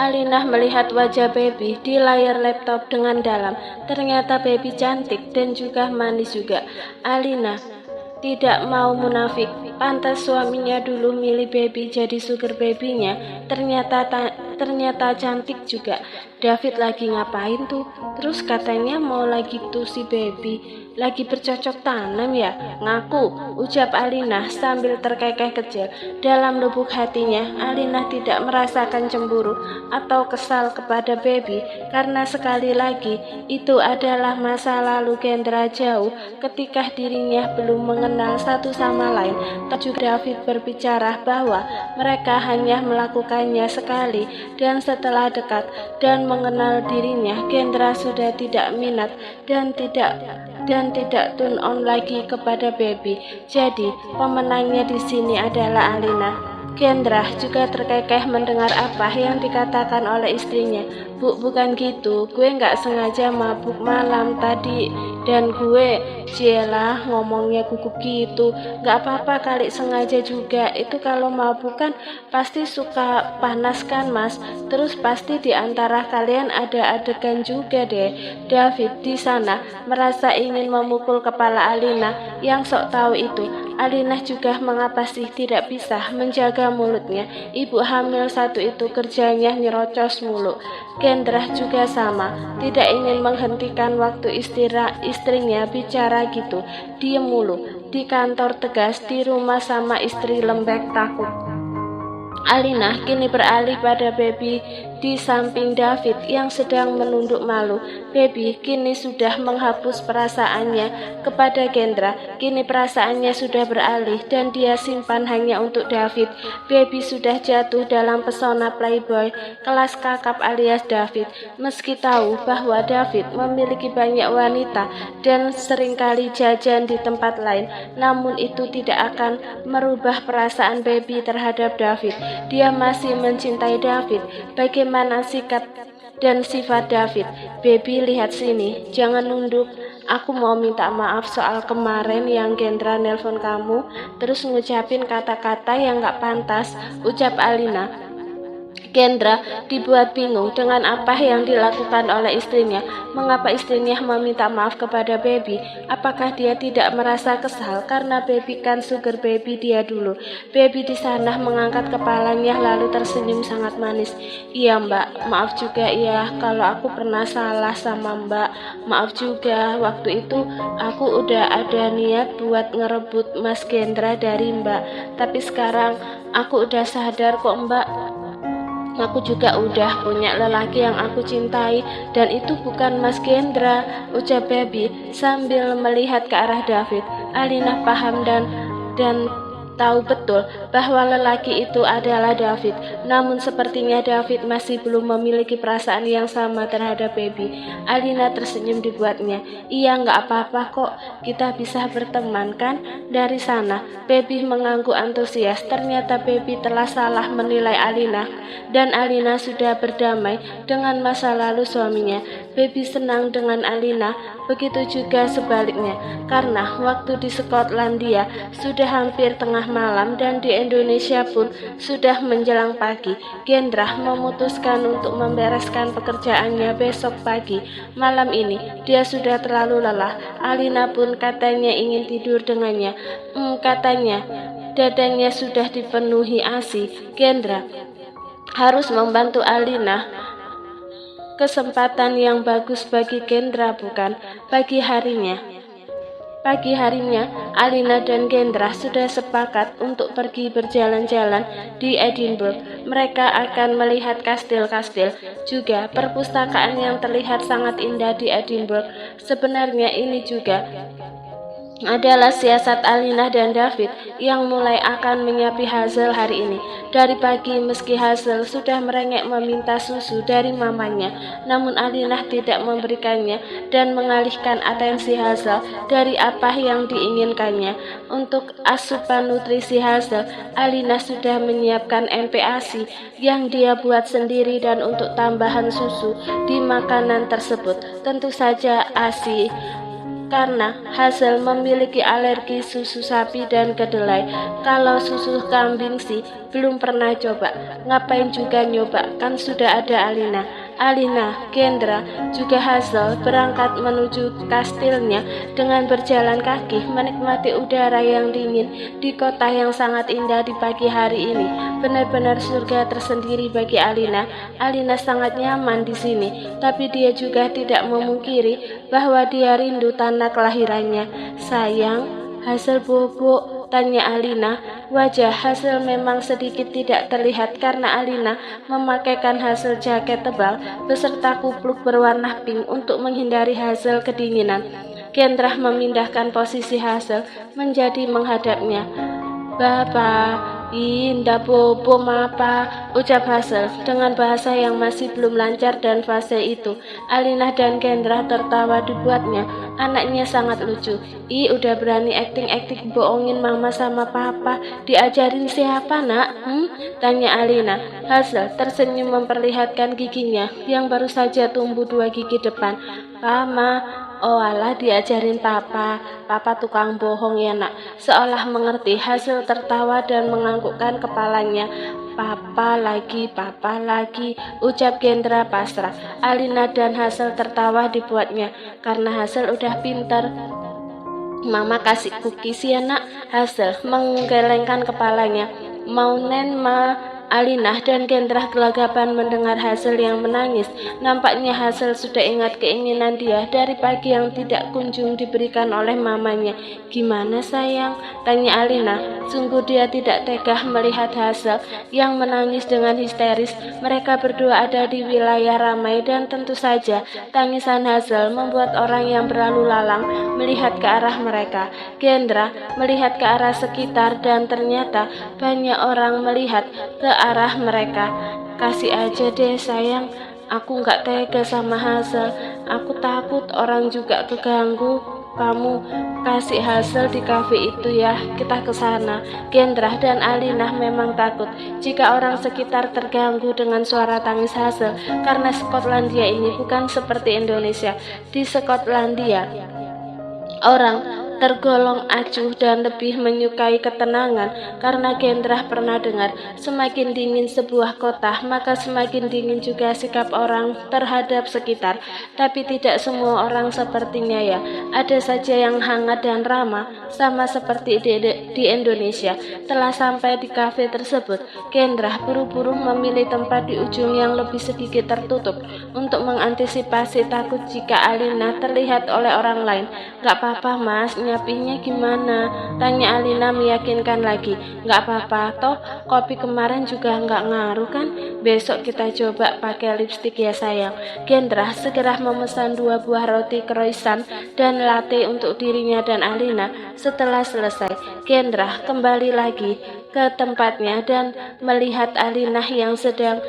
Alinah melihat wajah Baby di layar laptop dengan dalam. Ternyata Baby cantik dan juga manis juga. Alinah tidak mau munafik, pantas suaminya dulu milih Baby jadi sugar babynya. Ternyata cantik juga. David lagi ngapain tuh? Terus katanya mau lagi tuh si Baby lagi bercocok tanam ya? Ngaku, ucap Alinah sambil terkekeh kecil. Dalam lubuk hatinya, Alinah tidak merasakan cemburu atau kesal kepada Baby karena sekali lagi itu adalah masa lalu Kendra jauh ketika dirinya belum mengenal satu sama lain. Juga David berbicara bahwa mereka hanya melakukannya sekali dan setelah dekat dan mengenal dirinya, Kendra sudah tidak minat dan tidak tune on lagi kepada Baby. Jadi pemenangnya di sini adalah Alinah. Kendra juga terkekeh mendengar apa yang dikatakan oleh istrinya. Bu, bukan gitu, gue nggak sengaja mabuk malam tadi dan gue Ciela ngomongnya gugup gitu. Nggak apa-apa kali sengaja juga, itu kalau mabuk kan pasti suka panas kan mas, terus pasti di antara kalian ada adegan juga deh. David di sana merasa ingin memukul kepala Alinah yang sok tahu itu. Alinah juga mengapa sih tidak bisa menjaga mulutnya. Ibu hamil satu itu kerjanya nyerocos mulu. Kendra juga sama, tidak ingin menghentikan waktu istrinya bicara gitu. Diem mulu, di kantor tegas, di rumah sama istri lembek takut. Alinah kini beralih pada Baby di samping David yang sedang menunduk malu. Baby kini sudah menghapus perasaannya kepada Kendra. Kini perasaannya sudah beralih dan dia simpan hanya untuk David. Baby sudah jatuh dalam pesona playboy kelas kakap alias David. Meski tahu bahwa David memiliki banyak wanita dan seringkali jajan di tempat lain, namun itu tidak akan merubah perasaan Baby terhadap David. Dia masih mencintai David. Bagaimana sikap dan sifat David? Baby, lihat sini, jangan nunduk. Aku mau minta maaf soal kemarin yang Kendra nelpon kamu terus ngucapin kata-kata yang gak pantas, ucap Alinah. Kendra dibuat bingung dengan apa yang dilakukan oleh istrinya. Mengapa istrinya meminta maaf kepada Baby? Apakah dia tidak merasa kesal karena Baby kan sugar baby dia dulu? Baby di sana mengangkat kepalanya lalu tersenyum sangat manis. Iya mbak, maaf juga ya kalau aku pernah salah sama mbak. Maaf juga, waktu itu aku udah ada niat buat ngerebut Mas Kendra dari mbak. Tapi sekarang aku udah sadar kok mbak. Aku juga udah punya lelaki yang aku cintai dan itu bukan Mas Kendra, ucap Baby sambil melihat ke arah David. Alinah paham dan tahu betul bahwa lelaki itu adalah David. Namun sepertinya David masih belum memiliki perasaan yang sama terhadap Baby. Alinah tersenyum dibuatnya. Iya nggak apa-apa kok, kita bisa berteman kan? Dari sana Baby mengangguk antusias. Ternyata Baby telah salah menilai Alinah dan Alinah sudah berdamai dengan masa lalu suaminya. Baby senang dengan Alinah, begitu juga sebaliknya, karena waktu di Skotlandia sudah hampir tengah malam dan di Indonesia pun sudah menjelang pagi. Kendra memutuskan untuk membereskan pekerjaannya besok pagi. Malam ini dia sudah terlalu lelah. Alinah pun katanya ingin tidur dengannya. Katanya dadanya sudah dipenuhi ASI. Kendra harus membantu Alinah. Kesempatan yang bagus bagi Kendra, bukan? Pagi harinya, Alinah dan Kendra sudah sepakat untuk pergi berjalan-jalan di Edinburgh. Mereka akan melihat kastil-kastil, juga perpustakaan yang terlihat sangat indah di Edinburgh. Sebenarnya ini juga adalah siasat Alinah dan David yang mulai akan menyapi Hazel hari ini. Dari pagi meski Hazel sudah merengek meminta susu dari mamanya, namun Alinah tidak memberikannya dan mengalihkan atensi Hazel dari apa yang diinginkannya. Untuk asupan nutrisi Hazel, Alinah sudah menyiapkan MPASI yang dia buat sendiri dan untuk tambahan susu di makanan tersebut tentu saja ASI karena Hazel memiliki alergi susu sapi dan kedelai. Kalau susu kambing sih belum pernah coba. Ngapain juga nyoba, kan sudah ada Alina, Kendra, juga Hazel berangkat menuju kastilnya dengan berjalan kaki menikmati udara yang dingin di kota yang sangat indah di pagi hari ini. Benar-benar surga tersendiri bagi Alina. Alina sangat nyaman di sini, tapi dia juga tidak memungkiri bahwa dia rindu tanah kelahirannya. Sayang, Hazel bobo, tanya Alina. Wajah Hazel memang sedikit tidak terlihat karena Alina memakaikan Hazel jaket tebal beserta kupluk berwarna pink untuk menghindari Hazel kedinginan. Kendra memindahkan posisi Hazel menjadi menghadapnya. Bapak, indah bobo mapa, ucap Hazel dengan bahasa yang masih belum lancar dan fase itu. Alina dan Kendra tertawa dibuatnya. Anaknya sangat lucu. Udah berani acting-acting bohongin mama sama papa. Diajarin siapa, nak? Tanya Alina. Hazel tersenyum memperlihatkan giginya yang baru saja tumbuh 2 gigi depan. Mama, oh alah, diajarin papa. Papa tukang bohong ya, nak. Seolah mengerti, Hazel tertawa dan menganggukkan kepalanya. Papa lagi, ucap Kendra pasrah. Alina dan Hazel tertawa dibuatnya karena Hazel udah pintar. Mama kasih cookies ya, nak. Hazel menggelengkan kepalanya. Mau nen, ma. Alina dan Kendra gelagapan mendengar Hazel yang menangis. Nampaknya Hazel sudah ingat keinginan dia dari pagi yang tidak kunjung diberikan oleh mamanya. Gimana sayang? Tanya Alina. Sungguh dia tidak tega melihat Hazel yang menangis dengan histeris. Mereka berdua ada di wilayah ramai dan tentu saja tangisan Hazel membuat orang yang berlalu lalang melihat ke arah mereka. Kendra melihat ke arah sekitar dan ternyata banyak orang melihat ke arah mereka. Kasih aja deh sayang, aku nggak tega sama Hazel. Aku takut orang juga keganggu. Kamu kasih Hazel di kafe itu ya, kita ke sana. Kendra dan Alina memang takut jika orang sekitar terganggu dengan suara tangis Hazel karena Skotlandia ini bukan seperti Indonesia. Di Skotlandia orang tergolong acuh dan lebih menyukai ketenangan karena Kendra pernah dengar semakin dingin sebuah kota maka semakin dingin juga sikap orang terhadap sekitar. Tapi tidak semua orang sepertinya ya. Ada saja yang hangat dan ramah sama seperti di Indonesia. Telah sampai di kafe tersebut, Kendra buru-buru memilih tempat di ujung yang lebih sedikit tertutup untuk mengantisipasi takut jika Alina terlihat oleh orang lain. Gak apa-apa mas, nyapinya gimana? Tanya Alina meyakinkan lagi. Gak apa-apa, toh kopi kemarin juga gak ngaruh kan? Besok kita coba pakai lipstik ya sayang. Kendra segera memesan 2 buah roti croissant dan latte untuk dirinya dan Alina. Setelah selesai, Kendra kembali lagi ke tempatnya dan melihat Alina yang sedang.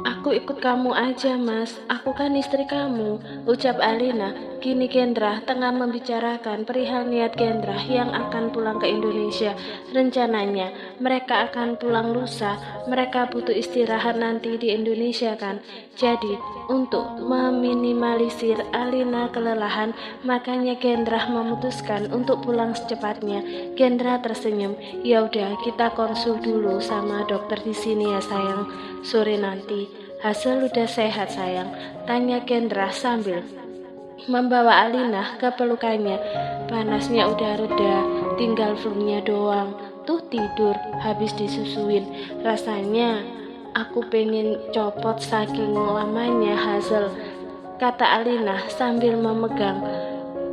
Aku ikut kamu aja mas, aku kan istri kamu, ucap Alina. Kini Kendra tengah membicarakan perihal niat Kendra yang akan pulang ke Indonesia. Rencananya mereka akan pulang lusa, mereka butuh istirahat nanti di Indonesia kan. Jadi untuk meminimalisir Alina kelelahan, makanya Kendra memutuskan untuk pulang secepatnya. Kendra tersenyum. Ya udah, kita konsul dulu sama dokter di sini ya sayang. Sore nanti. Hazel udah sehat sayang, tanya Kendra sambil membawa Alina ke pelukannya. Panasnya udah reda, tinggal flu-nya doang. Tuh tidur habis disusuin. Rasanya aku pengen copot saking lamanya Hazel, kata Alina sambil memegang.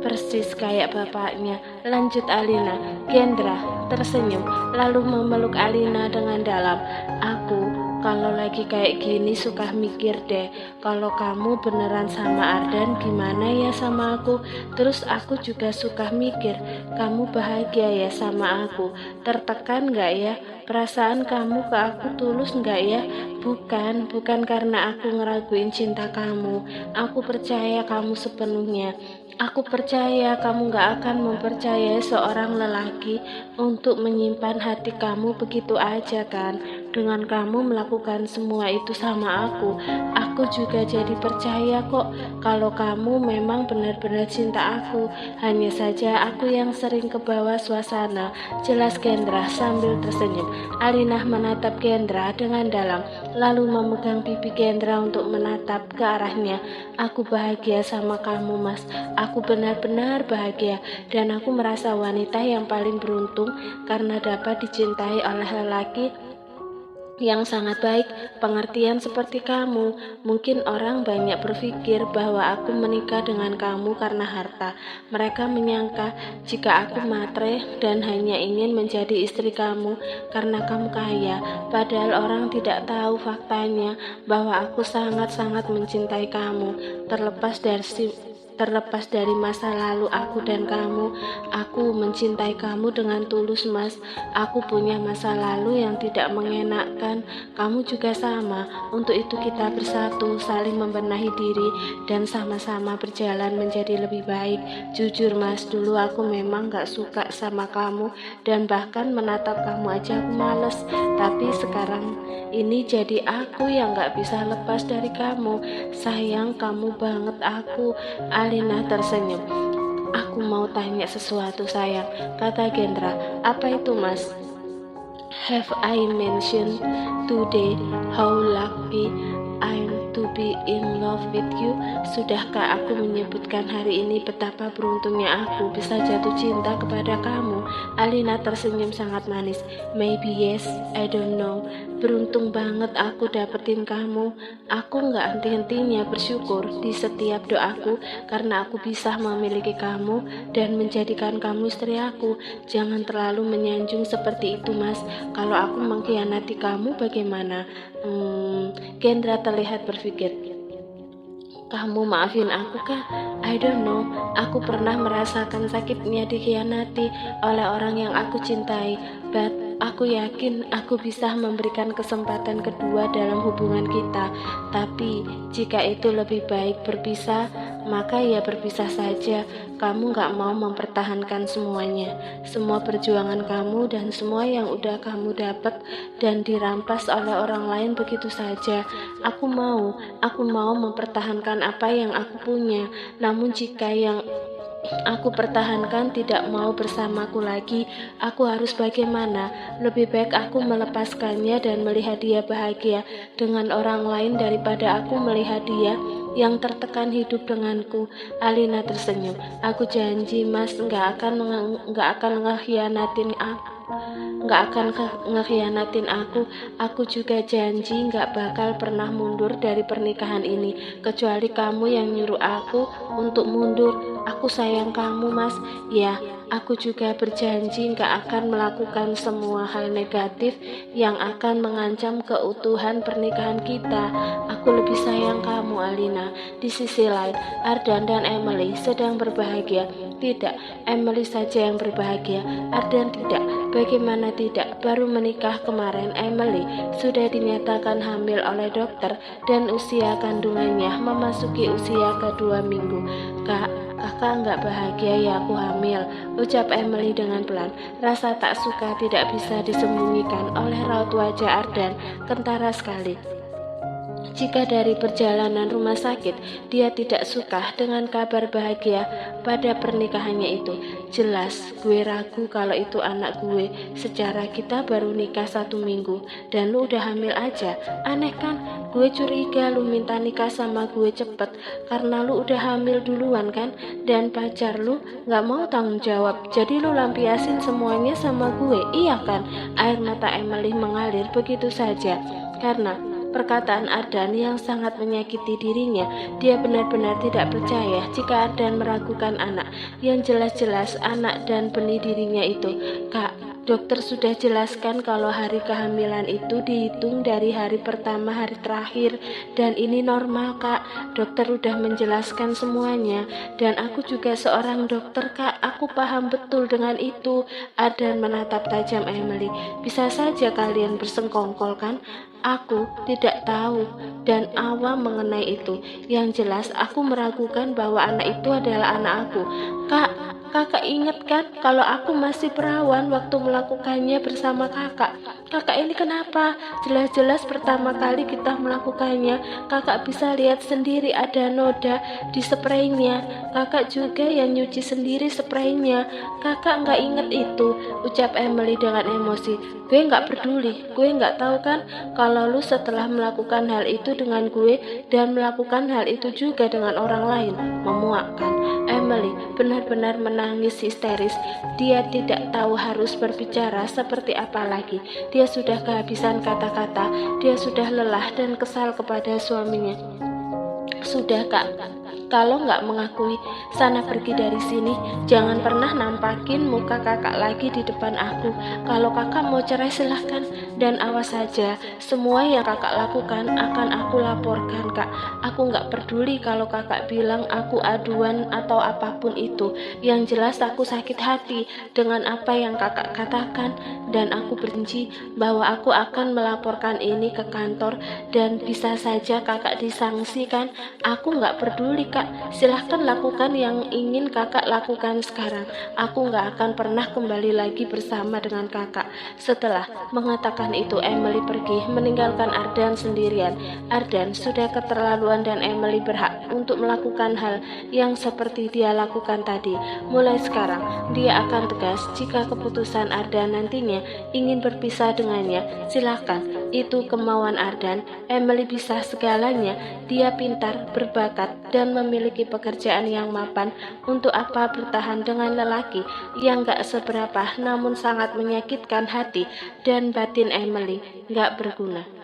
Persis kayak bapaknya, lanjut Alina. Kendra tersenyum lalu memeluk Alina dengan dalam. Aku kalau lagi kayak gini suka mikir deh, kalau kamu beneran sama Ardan gimana ya sama aku. Terus aku juga suka mikir, kamu bahagia ya sama aku. Tertekan gak ya? Perasaan kamu ke aku tulus gak ya? Bukan karena aku ngeraguin cinta kamu. Aku percaya kamu sepenuhnya. Aku percaya kamu gak akan mempercayai seorang lelaki untuk menyimpan hati kamu begitu aja kan. dengan kamu melakukan semua itu sama aku juga jadi percaya kok kalau kamu memang benar-benar cinta aku. Hanya saja aku yang sering kebawa suasana, jelas Gendra sambil tersenyum. Alina menatap Gendra dengan dalam, lalu memegang pipi Gendra untuk menatap ke arahnya. Aku bahagia sama kamu mas, aku benar-benar bahagia, dan aku merasa wanita yang paling beruntung karena dapat dicintai oleh lelaki yang sangat baik, pengertian seperti kamu. Mungkin orang banyak berpikir bahwa aku menikah dengan kamu karena harta. Mereka menyangka jika aku matre dan hanya ingin menjadi istri kamu karena kamu kaya. Padahal orang tidak tahu faktanya bahwa aku sangat-sangat mencintai kamu. Terlepas dari masa lalu aku dan kamu, aku mencintai kamu dengan tulus mas. Aku punya masa lalu yang tidak mengenakan, kamu juga sama. Untuk itu kita bersatu, saling membenahi diri, dan sama-sama berjalan menjadi lebih baik. Jujur mas, dulu aku memang gak suka sama kamu, dan bahkan menatap kamu aja aku males. Tapi sekarang ini jadi aku yang gak bisa lepas dari kamu. Sayang kamu banget aku. Alina tersenyum. Aku mau tanya sesuatu sayang, kata Gendra. Apa itu mas? Have I mentioned today how lucky I'm to be in love with you? Sudahkah aku menyebutkan hari ini betapa beruntungnya aku bisa jatuh cinta kepada kamu? Alina tersenyum sangat manis. Maybe yes, I don't know. Beruntung banget aku dapetin kamu. Aku gak henti-hentinya bersyukur di setiap doaku karena aku bisa memiliki kamu dan menjadikan kamu istri aku. Jangan terlalu menyanjung seperti itu mas. Kalau aku mengkhianati kamu bagaimana? Gendra terlihat berpikir. Kamu maafin aku kah? I don't know. Aku pernah merasakan sakitnya dikhianati oleh orang yang aku cintai. But aku yakin aku bisa memberikan kesempatan kedua dalam hubungan kita. Tapi jika itu lebih baik berpisah, maka ya berpisah saja. Kamu gak mau mempertahankan semuanya, semua perjuangan kamu dan semua yang udah kamu dapat dan dirampas oleh orang lain begitu saja. Aku mau mempertahankan apa yang aku punya. Namun jika yang aku pertahankan tidak mau bersamaku lagi, aku harus bagaimana? Lebih baik aku melepaskannya dan melihat dia bahagia dengan orang lain daripada aku melihat dia yang tertekan hidup denganku. Alina tersenyum. Aku janji mas nggak akan ngekhianatin aku. Aku juga janji gak bakal pernah mundur dari pernikahan ini, kecuali kamu yang nyuruh aku untuk mundur. Aku sayang kamu mas. Ya, aku juga berjanji gak akan melakukan semua hal negatif yang akan mengancam keutuhan pernikahan kita. Aku lebih sayang kamu Alina. Di sisi lain, Ardan dan Emily sedang berbahagia. Tidak, Emily saja yang berbahagia, Ardan tidak. Bagaimana tidak, baru menikah kemarin Emily sudah dinyatakan hamil oleh dokter dan usia kandungannya memasuki usia ke-2 minggu. Kakak nggak bahagia ya aku hamil, ucap Emily dengan pelan. Rasa tak suka tidak bisa disembunyikan oleh raut wajah Ardan kentara sekali. Jika dari perjalanan rumah sakit dia tidak suka dengan kabar bahagia pada pernikahannya itu, jelas gue ragu kalau itu anak gue. Secara kita baru nikah 1 minggu dan lu udah hamil aja. Aneh kan? Gue curiga lu minta nikah sama gue cepet karena lu udah hamil duluan kan, dan pacar lu gak mau tanggung jawab, jadi lu lampiasin semuanya sama gue, iya kan? Air mata Emily mengalir begitu saja karena perkataan Ardan yang sangat menyakiti dirinya. Dia benar-benar tidak percaya jika Ardan meragukan anak yang jelas-jelas anak dan benih dirinya itu. Kak, dokter sudah jelaskan kalau hari kehamilan itu dihitung dari hari pertama hari terakhir, dan ini normal kak. Dokter udah menjelaskan semuanya dan aku juga seorang dokter kak, aku paham betul dengan itu. Ardan menatap tajam Emily. Bisa saja kalian bersengkongkol kan? Aku tidak tahu dan awam mengenai itu. Yang jelas aku meragukan bahwa anak itu adalah anak aku. Kak, Kakak ingat kan kalau aku masih perawan waktu melakukannya bersama kakak. Kakak ini kenapa? Jelas-jelas pertama kali kita melakukannya, kakak bisa lihat sendiri ada noda di spraynya. Kakak juga yang nyuci sendiri spraynya. Kakak nggak inget itu, ucap Emily dengan emosi. Gue nggak peduli, gue nggak tahu kan kalau lu setelah melakukan hal itu dengan gue dan melakukan hal itu juga dengan orang lain. Memuakkan. Emily benar-benar menangis histeris. Dia tidak tahu harus berbicara seperti apa lagi. Dia sudah kehabisan kata-kata. Dia sudah lelah dan kesal kepada suaminya. Sudah kak, kalau nggak mengakui, sana pergi dari sini. Jangan pernah nampakin muka kakak lagi di depan aku. Kalau kakak mau cerai silahkan. Dan awas saja, semua yang kakak lakukan akan aku laporkan kak. Aku nggak peduli kalau kakak bilang aku aduan atau apapun itu. Yang jelas aku sakit hati dengan apa yang kakak katakan. Dan aku berjanji bahwa aku akan melaporkan ini ke kantor. Dan bisa saja kakak disangsikan. Aku nggak peduli kak, silahkan lakukan yang ingin kakak lakukan sekarang. Aku nggak akan pernah kembali lagi bersama dengan kakak. Setelah mengatakan itu, Emily pergi meninggalkan Ardan sendirian. Ardan sudah keterlaluan dan Emily berhak untuk melakukan hal yang seperti dia lakukan tadi. Mulai sekarang, dia akan tegas jika keputusan Ardan nantinya ingin berpisah dengannya. Silahkan, itu kemauan Ardan. Emily bisa segalanya. Dia pintar, berbakat, dan memiliki pekerjaan yang mapan. Untuk apa bertahan dengan lelaki yang gak seberapa namun sangat menyakitkan hati dan batin Emily? Gak berguna.